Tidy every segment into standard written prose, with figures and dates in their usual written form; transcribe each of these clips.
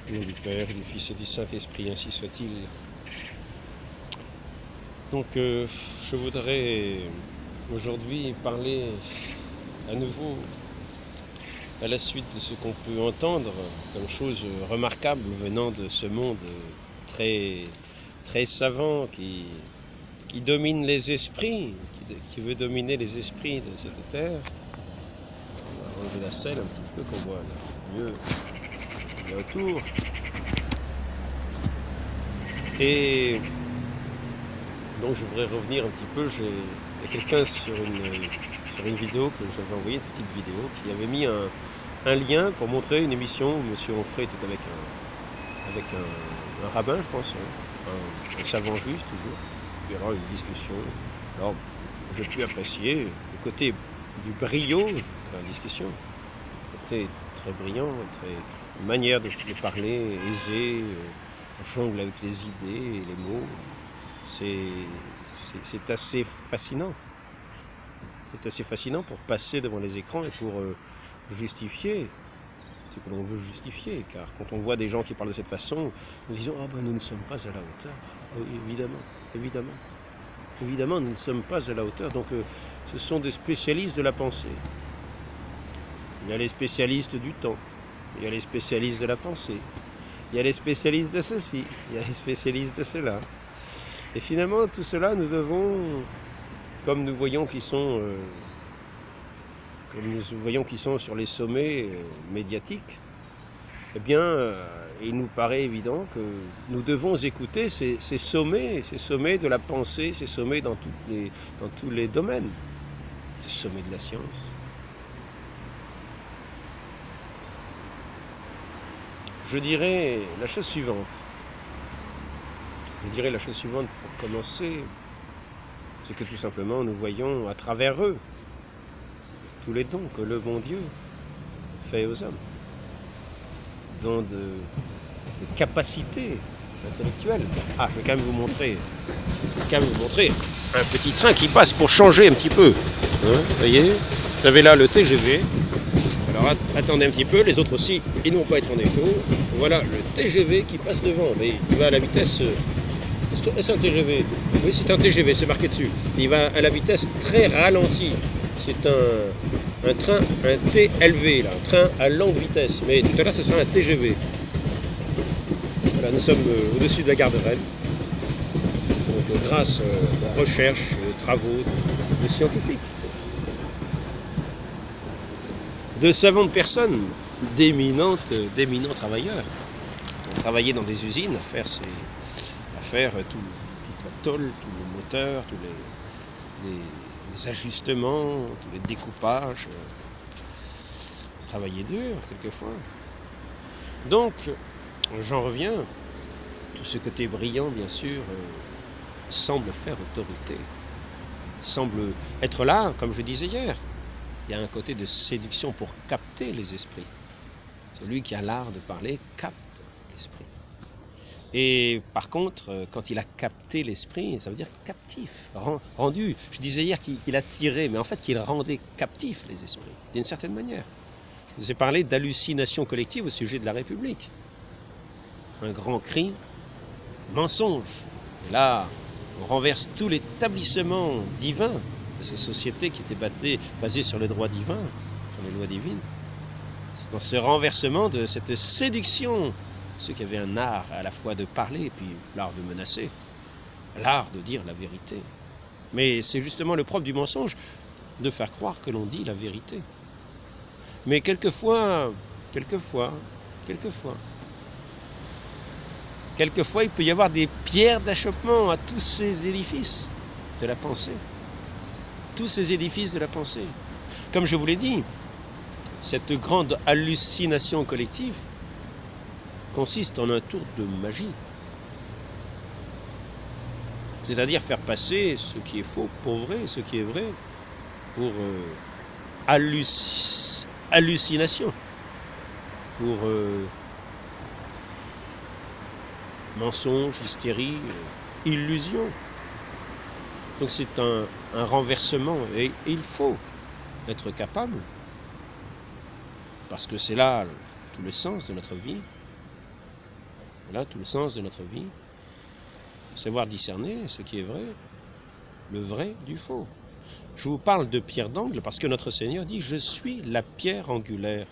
Au nom du Père, du Fils et du Saint-Esprit, ainsi soit-il. Donc, je voudrais aujourd'hui parler à nouveau, à la suite de ce qu'on peut entendre comme chose remarquable venant de ce monde très, très savant qui domine les esprits, qui veut dominer les esprits de cette terre. On va enlever la selle un petit peu, qu'on voit mieux ce qu'il y a autour. Et donc je voudrais revenir un petit peu, il y a quelqu'un sur une vidéo que j'avais envoyée, une petite vidéo, qui avait mis un lien pour montrer une émission où M. Onfray était avec un rabbin, je pense, un savant juif toujours. Il y aura une discussion. Alors j'ai pu apprécier le côté du brio de la discussion. C'était très brillant, une manière de parler aisée, on jongle avec les idées et les mots. C'est assez fascinant. C'est assez fascinant pour passer devant les écrans et pour justifier ce que l'on veut justifier. Car quand on voit des gens qui parlent de cette façon, nous disons « Ah ben nous ne sommes pas à la hauteur ». Oui, évidemment, nous ne sommes pas à la hauteur. Donc ce sont des spécialistes de la pensée. Il y a les spécialistes du temps, il y a les spécialistes de la pensée, il y a les spécialistes de ceci, il y a les spécialistes de cela. Et finalement, tout cela, nous devons, comme nous voyons qui sont sur les sommets médiatiques, eh bien, il nous paraît évident que nous devons écouter ces sommets de la pensée, ces sommets dans tous les domaines, ces sommets de la science. Je dirais la chose suivante. Pour commencer, c'est que tout simplement nous voyons à travers eux tous les dons que le bon Dieu fait aux hommes. Dons de capacités intellectuelles. Ah, je vais quand même vous montrer un petit train qui passe pour changer un petit peu. Vous voyez, j'avais là le TGV. Alors attendez un petit peu, les autres aussi, ils ne vont pas être en défaut. Voilà le TGV qui passe devant, mais il va à la vitesse... C'est un TGV. Oui, c'est un TGV, c'est marqué dessus. Il va à la vitesse très ralentie. C'est un train, un TLV, là, un train à longue vitesse. Mais tout à l'heure, ce sera un TGV. Voilà, nous sommes au-dessus de la gare de Rennes. Donc, grâce aux recherches, aux travaux de scientifiques, de savantes personnes, d'éminents travailleurs, qui ont travaillé dans des usines à faire toute la tôle, tous les moteurs, tous les ajustements, tous les découpages. Travailler dur, quelquefois. Donc, j'en reviens, tout ce côté brillant, bien sûr, semble faire autorité, semble être là, comme je disais hier. Il y a un côté de séduction pour capter les esprits. Celui qui a l'art de parler capte l'esprit. Et par contre, quand il a capté l'esprit, ça veut dire captif, rendu. Je disais hier qu'il attirait, mais en fait qu'il rendait captifs les esprits, d'une certaine manière. Je vous ai parlé d'hallucination collective au sujet de la République. Un grand cri, mensonge. Et là, on renverse tout l'établissement divin de ces sociétés qui étaient basées sur le droit divin, sur les lois divines. C'est dans ce renversement de cette séduction, ceux qui avaient un art à la fois de parler et puis l'art de menacer, l'art de dire la vérité. Mais c'est justement le propre du mensonge, de faire croire que l'on dit la vérité. Mais quelquefois, il peut y avoir des pierres d'achoppement à tous ces édifices de la pensée. Tous ces édifices de la pensée. Comme je vous l'ai dit, cette grande hallucination collective consiste en un tour de magie. C'est-à-dire faire passer ce qui est faux pour vrai, ce qui est vrai pour hallucination, pour mensonge, hystérie, illusion. Donc c'est un renversement et il faut être capable, parce que c'est là tout le sens de notre vie, Voilà tout le sens de notre vie. Savoir discerner ce qui est vrai, le vrai du faux. Je vous parle de pierre d'angle parce que notre Seigneur dit « Je suis la pierre angulaire »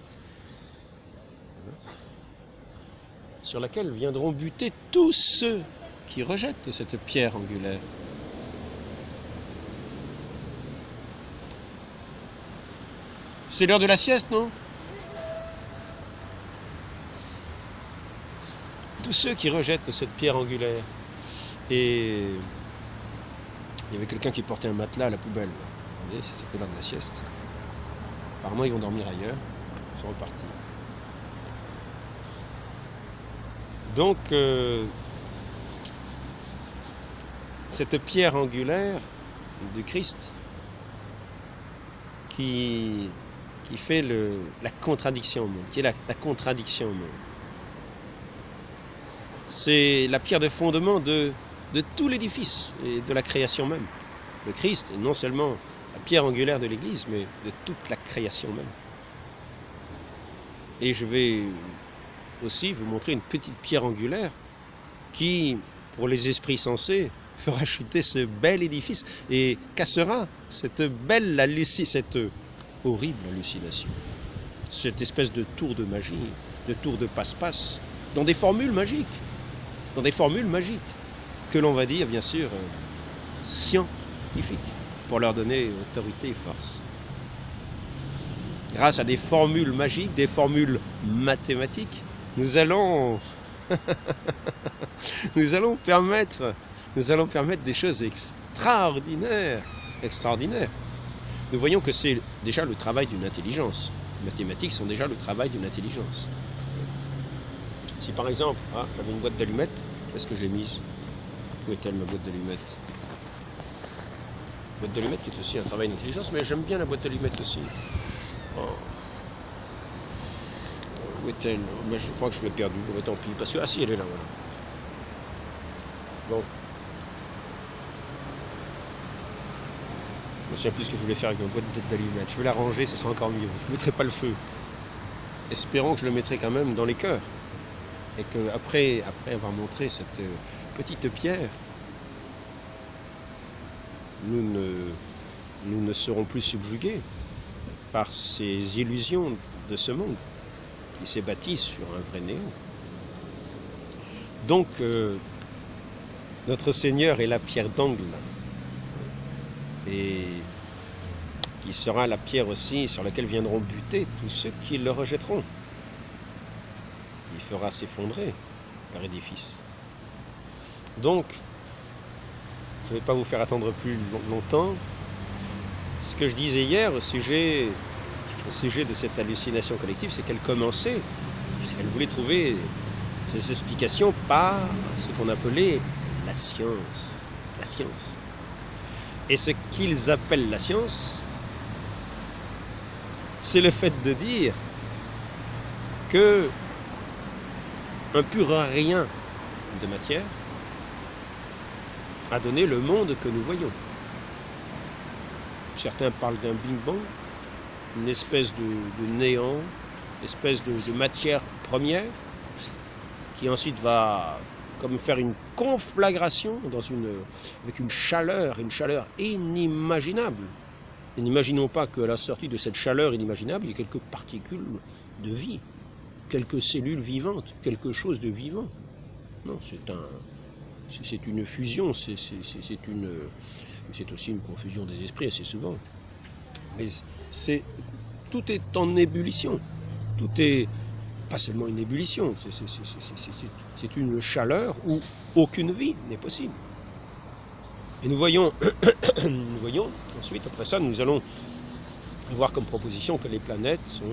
sur laquelle viendront buter tous ceux qui rejettent cette pierre angulaire. C'est l'heure de la sieste, non? Tous ceux qui rejettent cette pierre angulaire. Et il y avait quelqu'un qui portait un matelas à la poubelle. Attendez, c'était l'heure de la sieste. Apparemment, ils vont dormir ailleurs. Ils sont repartis. Donc, cette pierre angulaire du Christ qui fait la contradiction au monde, qui est la contradiction au monde. C'est la pierre de fondement de tout l'édifice et de la création même. Le Christ est non seulement la pierre angulaire de l'Église, mais de toute la création même. Et je vais aussi vous montrer une petite pierre angulaire qui, pour les esprits sensés, fera chuter ce bel édifice et cassera cette horrible hallucination, cette espèce de tour de magie, de tour de passe-passe, dans des formules magiques, que l'on va dire bien sûr scientifiques, pour leur donner autorité et force. Grâce à des formules magiques, des formules mathématiques, nous allons permettre des choses extraordinaires. Nous voyons que c'est déjà le travail d'une intelligence. Les mathématiques sont déjà le travail d'une intelligence. Si par exemple, j'avais une boîte d'allumettes, est-ce que je l'ai mise? Où est-elle ma boîte d'allumettes? La boîte d'allumettes qui est aussi un travail d'intelligence, mais j'aime bien la boîte d'allumettes aussi. Oh. Où est-elle? Mais je crois que je l'ai perdue. Bon, tant pis. Parce que, ah si, elle est là, voilà. Bon. Je me souviens plus ce que je voulais faire avec ma boîte d'allumettes. Je vais la ranger, ça sera encore mieux. Je ne mettrai pas le feu. Espérons que je le mettrai quand même dans les cœurs. Et qu'après avoir montré cette petite pierre, nous ne serons plus subjugués par ces illusions de ce monde qui s'est bâti sur un vrai néant. Donc, notre Seigneur est la pierre d'angle, et qui sera la pierre aussi sur laquelle viendront buter tous ceux qui le rejetteront, qui fera s'effondrer leur édifice. Donc, je ne vais pas vous faire attendre plus longtemps. Ce que je disais hier au sujet de cette hallucination collective, c'est qu'elle commençait, elle voulait trouver ces explications par ce qu'on appelait la science. La science. Et ce qu'ils appellent la science, c'est le fait de dire que un pur rien de matière a donné le monde que nous voyons. Certains parlent d'un Big Bang, une espèce de néant, une espèce de matière première qui ensuite va comme faire une conflagration avec une chaleur inimaginable. Et n'imaginons pas qu'à la sortie de cette chaleur inimaginable, il y ait quelques particules de vie, quelques cellules vivantes, quelque chose de vivant. Non, c'est une fusion, c'est aussi une confusion des esprits assez souvent. Mais tout est en ébullition. Tout est pas seulement une ébullition, c'est une chaleur où aucune vie n'est possible. Et nous voyons ensuite, après ça, nous allons avoir comme proposition que les planètes sont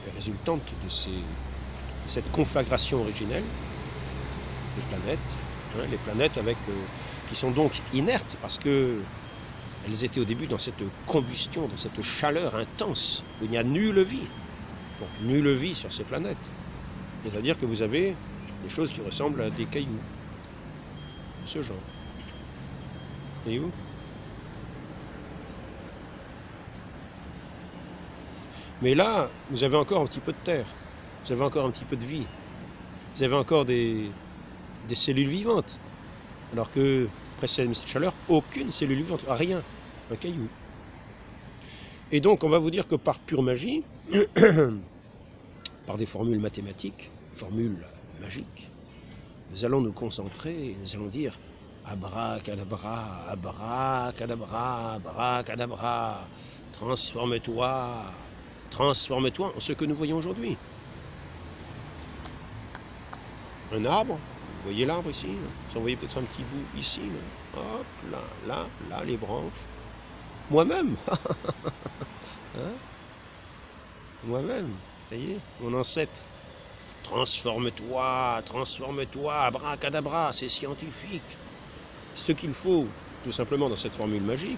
les résultantes de cette conflagration originelle. Les planètes qui sont donc inertes parce que elles étaient au début dans cette combustion, dans cette chaleur intense où il n'y a nulle vie. Donc nulle vie sur ces planètes. C'est-à-dire que vous avez des choses qui ressemblent à des cailloux de ce genre. Voyez-vous? Mais là, vous avez encore un petit peu de terre, vous avez encore un petit peu de vie. vous avez encore des cellules vivantes. Alors que, après cette émission de chaleur, aucune cellule vivante, rien, un caillou. Et donc, on va vous dire que par pure magie, par des formules mathématiques, formules magiques, nous allons nous concentrer et nous allons dire abracadabra, abracadabra, abracadabra, transforme-toi, transforme-toi en ce que nous voyons aujourd'hui. Un arbre, vous voyez l'arbre ici, vous en voyez peut-être un petit bout ici, là. Hop, là, les branches. Moi-même, hein? Moi-même, vous voyez, mon ancêtre. Transforme-toi, transforme-toi, abracadabra, c'est scientifique. Ce qu'il faut, tout simplement, dans cette formule magique,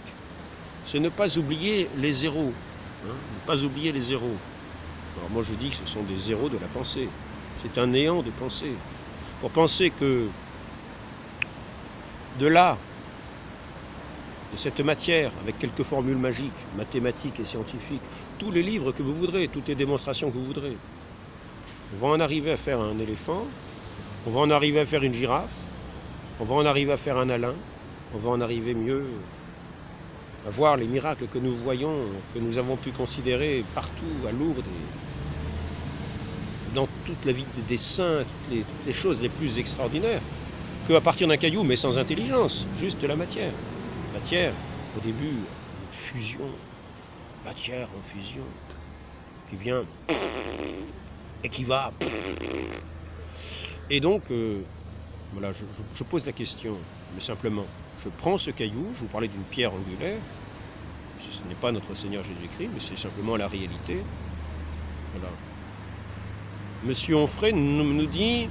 c'est ne pas oublier les zéros. Hein, ne pas oublier les zéros. Alors moi je dis que ce sont des zéros de la pensée. C'est un néant de pensée. Pour penser que de là, de cette matière, avec quelques formules magiques, mathématiques et scientifiques, tous les livres que vous voudrez, toutes les démonstrations que vous voudrez, on va en arriver à faire un éléphant, on va en arriver à faire une girafe, on va en arriver à faire un alain, on va en arriver mieux à voir les miracles que nous voyons, que nous avons pu considérer partout, à Lourdes, dans toute la vie des saints, toutes les choses les plus extraordinaires, qu'à partir d'un caillou, mais sans intelligence, juste de la matière. Matière, au début, fusion, matière en fusion, qui vient et qui va. Et donc, voilà, je pose la question, mais simplement, je prends ce caillou, je vous parlais d'une pierre angulaire, ce n'est pas notre Seigneur Jésus-Christ, mais c'est simplement la réalité. Voilà. Monsieur Onfray nous dit,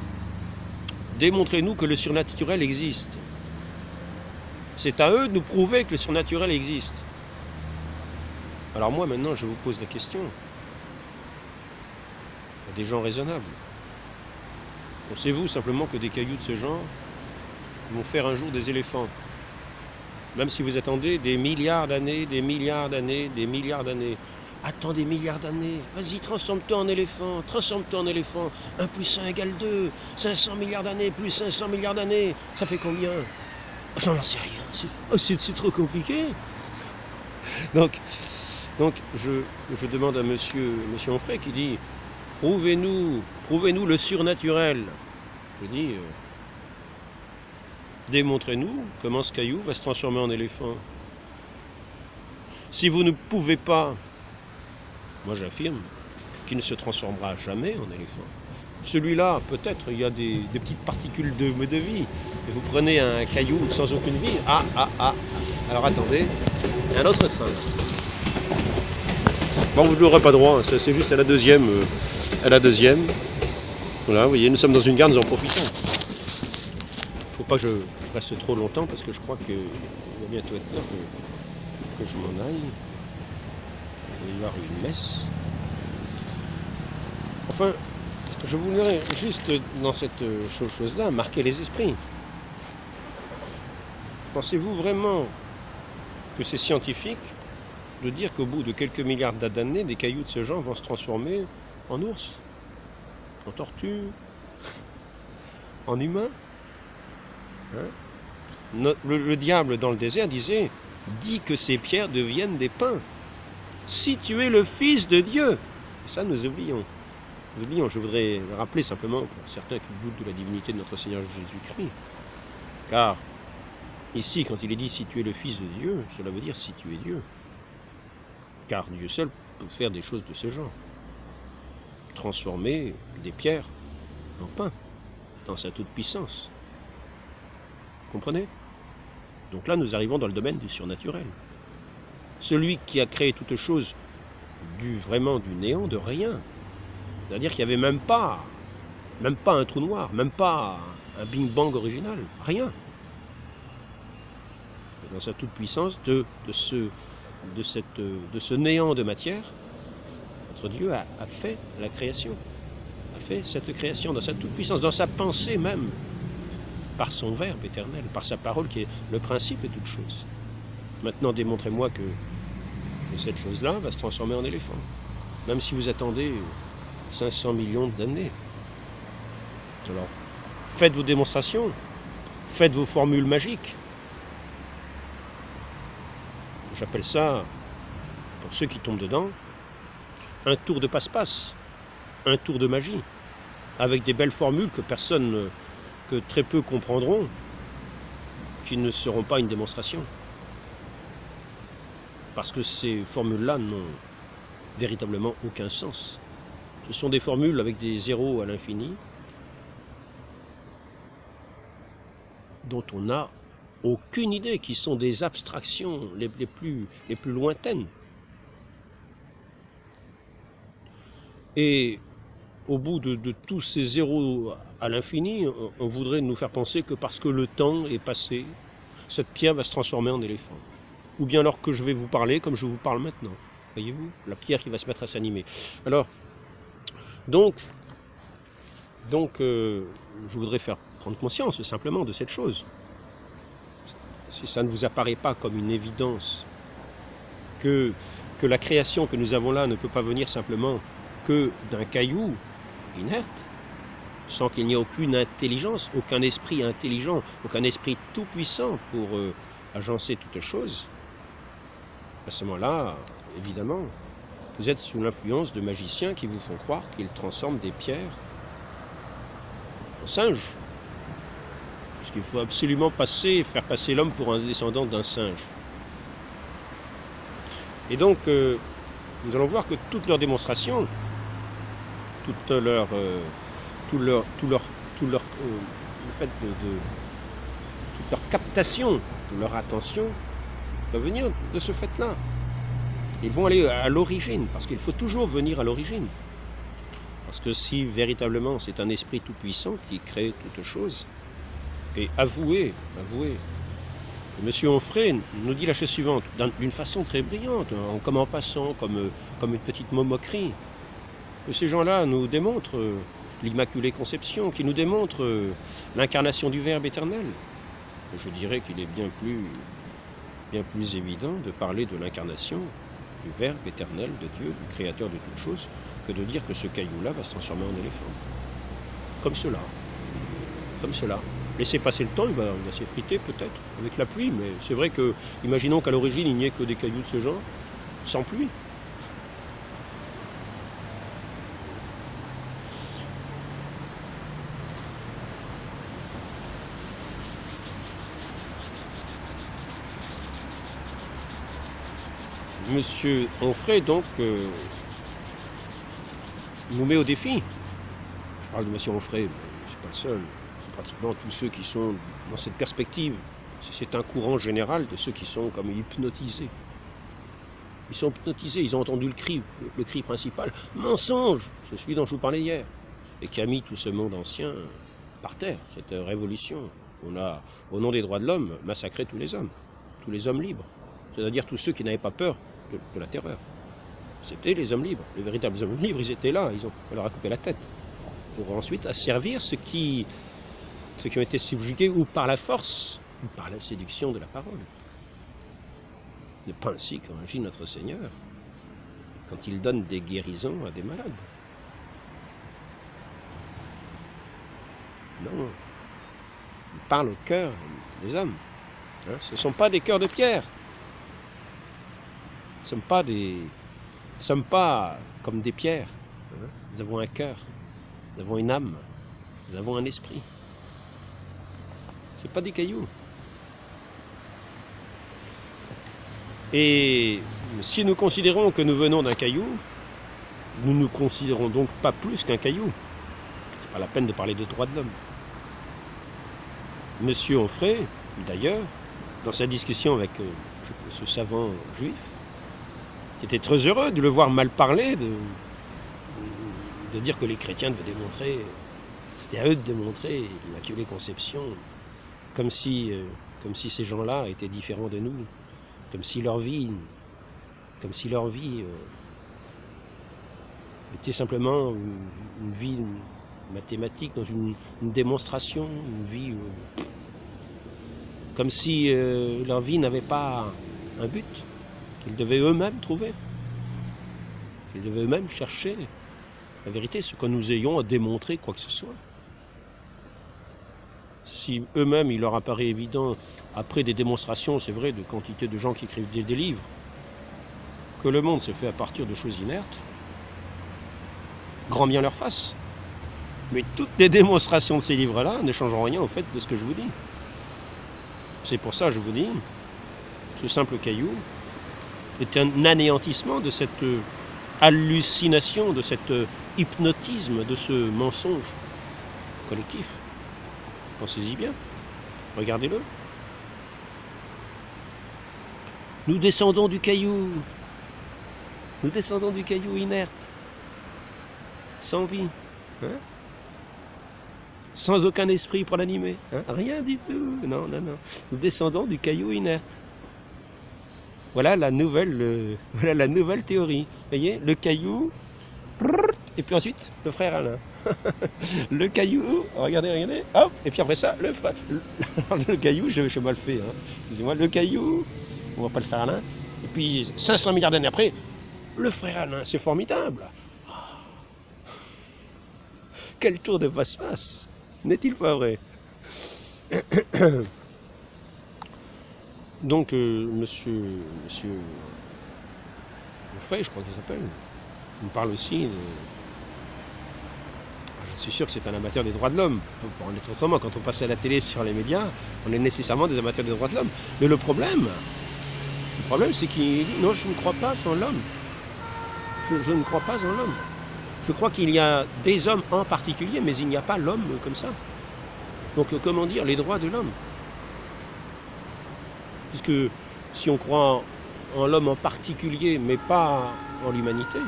démontrez-nous que le surnaturel existe. C'est à eux de nous prouver que le surnaturel existe. Alors moi, maintenant, je vous pose la question. Il y a des gens raisonnables. Pensez-vous simplement que des cailloux de ce genre vont faire un jour des éléphants? Même si vous attendez des milliards d'années, des milliards d'années, des milliards d'années. Attends des milliards d'années. Vas-y, transforme-toi en éléphant. Transforme-toi en éléphant. 1 plus 1 égale 2. 500 milliards d'années plus 500 milliards d'années. Ça fait combien? J'en sais rien. C'est trop compliqué. Donc je demande à monsieur Onfray qui dit prouvez-nous le surnaturel. Je dis démontrez-nous comment ce caillou va se transformer en éléphant. Si vous ne pouvez pas, moi j'affirme qu'il ne se transformera jamais en éléphant. Celui-là, peut-être, il y a des petites particules de vie. Et vous prenez un caillou sans aucune vie. Alors attendez, il y a un autre train. Bon, vous n'aurez pas droit, c'est juste à la deuxième. Voilà, vous voyez, nous sommes dans une gare, nous en profitons. Il ne faut pas que je reste trop longtemps parce que je crois qu'il va bientôt être temps que je m'en aille. Il va y avoir une messe. Enfin, je voudrais juste, dans cette chose-là, marquer les esprits. Pensez-vous vraiment que c'est scientifique de dire qu'au bout de quelques milliards d'années, des cailloux de ce genre vont se transformer en ours, en tortue, en humain? Hein? Le diable dans le désert disait « Dis que ces pierres deviennent des pains. Si tu es le Fils de Dieu. » Ça, nous oublions. Je voudrais rappeler simplement pour certains qui doutent de la divinité de notre Seigneur Jésus-Christ. Car ici, quand il est dit « si tu es le Fils de Dieu », cela veut dire « si tu es Dieu ». Car Dieu seul peut faire des choses de ce genre. Transformer des pierres en pain, dans sa toute-puissance. Comprenez? Donc là, nous arrivons dans le domaine du surnaturel. Celui qui a créé toute chose vraiment du néant, de rien. C'est-à-dire qu'il n'y avait même pas un trou noir, même pas un Big Bang original, rien. Et dans sa toute-puissance de ce néant de matière, notre Dieu a fait la création, a fait cette création dans sa toute-puissance, dans sa pensée même, par son Verbe éternel, par sa parole qui est le principe de toute chose. Maintenant, démontrez-moi que cette chose-là va se transformer en éléphant. Même si vous attendez 500 millions d'années. Alors, faites vos démonstrations, faites vos formules magiques. J'appelle ça, pour ceux qui tombent dedans, un tour de passe-passe, un tour de magie, avec des belles formules que très peu comprendront, qui ne seront pas une démonstration. Parce que ces formules-là n'ont véritablement aucun sens. Ce sont des formules avec des zéros à l'infini, dont on n'a aucune idée, qui sont des abstractions les plus lointaines. Et au bout de tous ces zéros à l'infini, on voudrait nous faire penser que parce que le temps est passé, cette pierre va se transformer en éléphant. Ou bien alors que je vais vous parler comme je vous parle maintenant. Voyez-vous, la pierre qui va se mettre à s'animer. Alors, donc je voudrais faire prendre conscience simplement de cette chose. Si ça ne vous apparaît pas comme une évidence que la création que nous avons là ne peut pas venir simplement que d'un caillou inerte, sans qu'il n'y ait aucune intelligence, aucun esprit intelligent, aucun esprit tout-puissant pour agencer toute chose, à ce moment-là, évidemment, vous êtes sous l'influence de magiciens qui vous font croire qu'ils transforment des pierres en singes. Parce qu'il faut absolument faire passer l'homme pour un descendant d'un singe. Et donc, nous allons voir que toutes leurs démonstrations, toute leur captation de leur attention va venir de ce fait-là. Ils vont aller à l'origine, parce qu'il faut toujours venir à l'origine. Parce que si véritablement c'est un esprit tout-puissant qui crée toute chose, et avouez que M. Onfray nous dit la chose suivante, d'une façon très brillante, comme en passant, comme une petite moquerie, que ces gens-là nous démontrent l'Immaculée Conception, qui nous démontrent l'incarnation du Verbe éternel. Je dirais qu'il est bien plus évident de parler de l'incarnation du Verbe éternel de Dieu, du Créateur de toutes choses, que de dire que ce caillou-là va se transformer en éléphant. Comme cela. Comme cela. Laissez passer le temps, il va s'effriter peut-être avec la pluie, mais c'est vrai que, imaginons qu'à l'origine il n'y ait que des cailloux de ce genre, sans pluie. Monsieur Onfray, donc, nous met au défi. Je parle de Monsieur Onfray, mais c'est pas le seul. C'est pratiquement tous ceux qui sont dans cette perspective. C'est un courant général de ceux qui sont comme hypnotisés. Ils sont hypnotisés, ils ont entendu le cri principal. Mensonge! C'est celui dont je vous parlais hier. Et qui a mis tout ce monde ancien par terre, cette révolution. On a, au nom des droits de l'homme, massacré tous les hommes libres. C'est-à-dire tous ceux qui n'avaient pas peur de la terreur. C'était les hommes libres. Les véritables hommes libres, ils étaient là, on leur a coupé la tête. Pour ensuite asservir ceux qui ont été subjugués ou par la force, ou par la séduction de la parole. Ce n'est pas ainsi qu'agit notre Seigneur quand il donne des guérisons à des malades. Non. Il parle au cœur des hommes. Hein, ce ne sont pas des cœurs de pierre. Nous ne sommes pas comme des pierres. Hein. Nous avons un cœur, nous avons une âme, nous avons un esprit. Ce n'est pas des cailloux. Et si nous considérons que nous venons d'un caillou, nous ne nous considérons donc pas plus qu'un caillou. Ce n'est pas la peine de parler de droits de l'homme. Monsieur Onfray, d'ailleurs, dans sa discussion avec ce savant juif, qui était très heureux de le voir mal parler, de dire que les chrétiens devaient démontrer, c'était à eux de démontrer l'Immaculée Conception, comme si ces gens-là étaient différents de nous, comme si leur vie était simplement une vie mathématique, dans une démonstration, une vie comme si leur vie n'avait pas un but, qu'ils devaient eux-mêmes trouver, qu'ils devaient eux-mêmes chercher la vérité, ce que nous ayons à démontrer quoi que ce soit. si eux-mêmes, il leur apparaît évident, après des démonstrations, c'est vrai, de quantité de gens qui écrivent des livres, que le monde s'est fait à partir de choses inertes, grand bien leur fasse. Mais toutes les démonstrations de ces livres-là ne changeront rien au fait de ce que je vous dis. C'est pour ça que je vous dis, ce simple caillou est un anéantissement de cette hallucination, de cet hypnotisme, de ce mensonge collectif. Pensez-y bien, regardez-le. Nous descendons du caillou inerte, sans vie, hein, sans aucun esprit pour l'animer, hein, rien du tout, non. Nous descendons du caillou inerte. Voilà la nouvelle théorie. Vous voyez, le caillou, et puis ensuite, le frère Alain. Le caillou, regardez, hop, et puis après ça, le frère. Le caillou, j'ai mal fait, hein. Excusez-moi, le caillou, on va pas le frère Alain. Et puis, 500 milliards d'années après, le frère Alain, c'est formidable. Quel tour de passe-passe, n'est-il pas vrai? Donc, monsieur Onfray, je crois qu'il s'appelle, il me parle aussi de... Je suis sûr que c'est un amateur des droits de l'homme. Pour en être autrement, quand on passe à la télé, sur les médias, on est nécessairement des amateurs des droits de l'homme. Mais le problème c'est qu'il dit non, je ne crois pas en l'homme. Je ne crois pas en l'homme. Je crois qu'il y a des hommes en particulier, mais il n'y a pas l'homme comme ça. Donc, comment dire, les droits de l'homme. Puisque si on croit en l'homme en particulier, mais pas en l'humanité,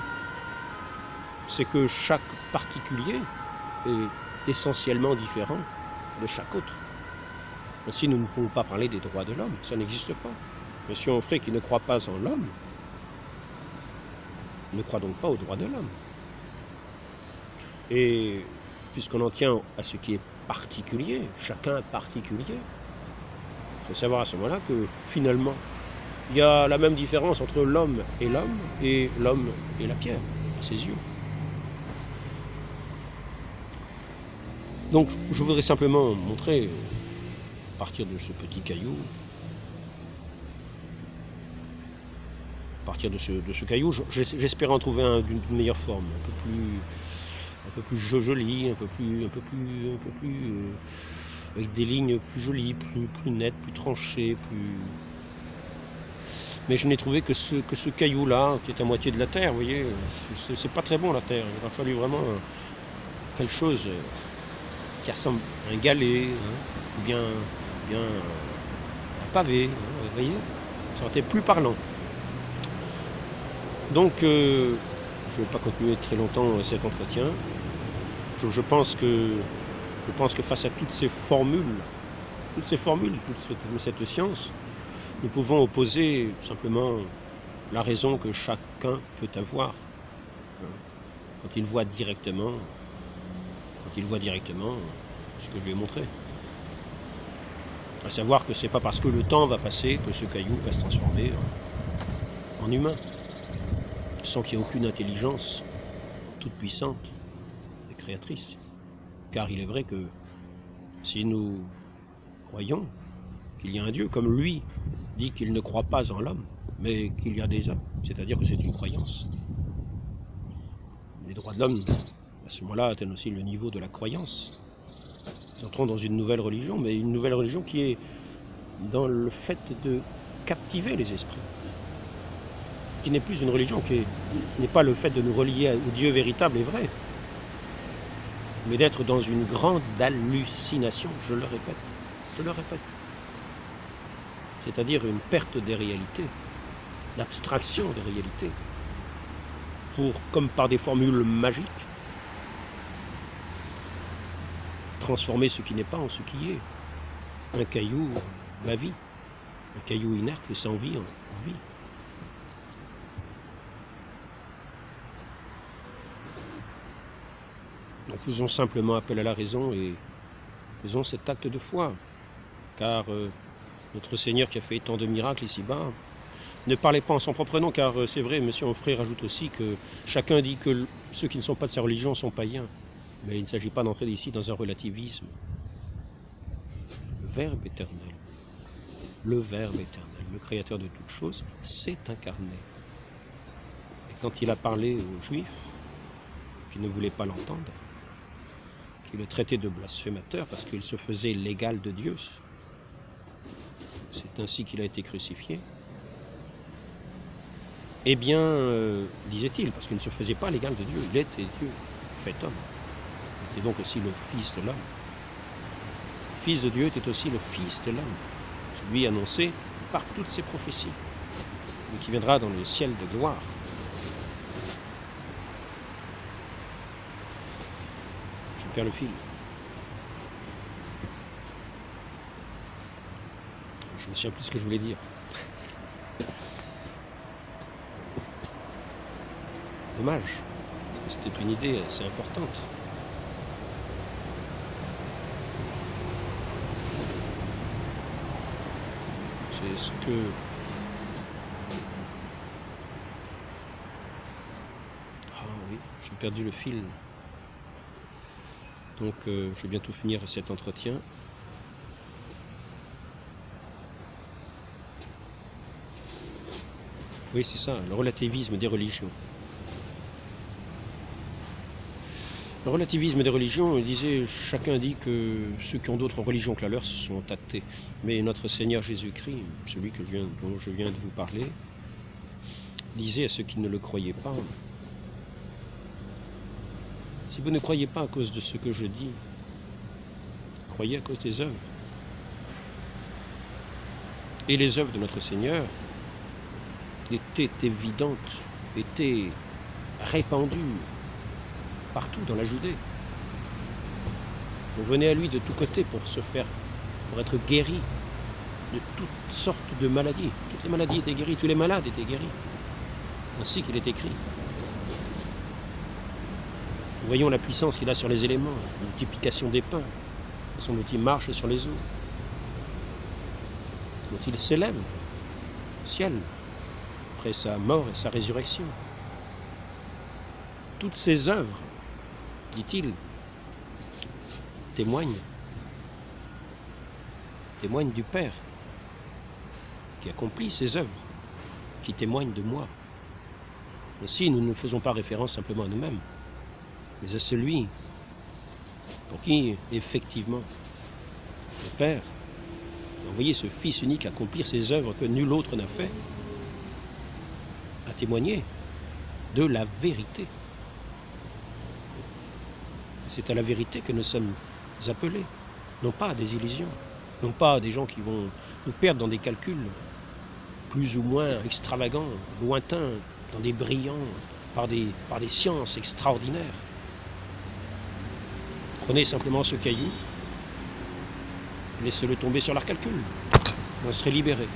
c'est que chaque particulier est essentiellement différent de chaque autre. Ainsi, nous ne pouvons pas parler des droits de l'homme, ça n'existe pas. Monsieur Onfray, qui ne croit pas en l'homme, ne croit donc pas aux droits de l'homme. Et puisqu'on en tient à ce qui est particulier, chacun particulier, il faut savoir à ce moment-là que finalement, il y a la même différence entre l'homme et l'homme et la pierre, à ses yeux. Donc, je voudrais simplement montrer, à partir de ce petit caillou, j'espère en trouver un d'une meilleure forme, un peu plus joli, un peu plus avec des lignes plus jolies, plus nettes, plus tranchées, Mais je n'ai trouvé que ce caillou-là, qui est à moitié de la terre, vous voyez, c'est pas très bon la terre. Il a fallu vraiment quelque chose qui ressemble à un galet, hein, ou bien un pavé, hein, vous voyez, ça aurait été plus parlant. Donc, je ne vais pas continuer très longtemps cet entretien. Je pense que face à toutes ces formules, toute cette science, nous pouvons opposer simplement la raison que chacun peut avoir quand il voit directement ce que je lui ai montré. À savoir que c'est pas parce que le temps va passer que ce caillou va se transformer en humain, sans qu'il n'y ait aucune intelligence toute puissante et créatrice. Car il est vrai que si nous croyons qu'il y a un Dieu, comme lui dit qu'il ne croit pas en l'homme, mais qu'il y a des hommes, c'est-à-dire que c'est une croyance. Les droits de l'homme, à ce moment-là, atteignent aussi le niveau de la croyance. Nous entrons dans une nouvelle religion, mais une nouvelle religion qui est dans le fait de captiver les esprits. Qui n'est plus une religion, qui n'est pas le fait de nous relier au Dieu véritable et vrai, mais d'être dans une grande hallucination, je le répète. C'est-à-dire une perte des réalités, l'abstraction des réalités, pour, comme par des formules magiques, transformer ce qui n'est pas en ce qui est. Un caillou, la vie. Un caillou inerte et sans vie en vie. Nous faisons simplement appel à la raison et faisons cet acte de foi. Car notre Seigneur qui a fait tant de miracles ici-bas, ne parlait pas en son propre nom, car c'est vrai, monsieur Onfray rajoute aussi que chacun dit que ceux qui ne sont pas de sa religion sont païens. Mais il ne s'agit pas d'entrer ici dans un relativisme. Verbe éternel, le Créateur de toutes choses, s'est incarné. Et quand il a parlé aux Juifs, qui ne voulaient pas l'entendre, qui le traitaient de blasphémateur parce qu'il se faisait l'égal de Dieu, c'est ainsi qu'il a été crucifié, eh bien, disait-il, parce qu'il ne se faisait pas l'égal de Dieu, il était Dieu, fait homme. Il était donc aussi le Fils de l'homme. Le Fils de Dieu était aussi le Fils de l'homme, celui annoncé par toutes ses prophéties, lui qui viendra dans le ciel de gloire. Je perds le fil. Je me souviens plus ce que je voulais dire. Dommage, parce que c'était une idée assez importante. C'est ce que... Ah oui, j'ai perdu le fil. Donc je vais bientôt finir cet entretien. Oui, c'est ça, le relativisme des religions. Le relativisme des religions, il disait, chacun dit que ceux qui ont d'autres religions que la leur sont athées. Mais notre Seigneur Jésus-Christ, celui dont je viens de vous parler, disait à ceux qui ne le croyaient pas, si vous ne croyez pas à cause de ce que je dis, croyez à cause des œuvres. Et les œuvres de notre Seigneur étaient évidentes, étaient répandues partout dans la Judée. On venait à lui de tous côtés pour être guéri de toutes sortes de maladies. Toutes les maladies étaient guéries, tous les malades étaient guéris. Ainsi qu'il est écrit. Nous voyons la puissance qu'il a sur les éléments, la multiplication des pains, la façon dont il marche sur les eaux, dont il s'élève au ciel après sa mort et sa résurrection. Toutes ces œuvres, dit-il, témoignent du Père qui accomplit ces œuvres, qui témoignent de moi. Aussi, nous ne faisons pas référence simplement à nous-mêmes, mais à celui pour qui, effectivement, le Père a envoyé ce Fils unique accomplir ces œuvres que nul autre n'a fait, à témoigner de la vérité. C'est à la vérité que nous sommes appelés, non pas à des illusions, non pas à des gens qui vont nous perdre dans des calculs plus ou moins extravagants, lointains, dans des brillants, par des sciences extraordinaires. Prenez simplement ce caillou, laissez-le tomber sur leur calcul, vous serez libérés.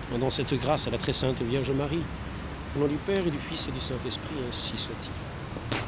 Demandons cette grâce à la très sainte Vierge Marie, au nom du Père et du Fils et du Saint-Esprit, ainsi soit-il.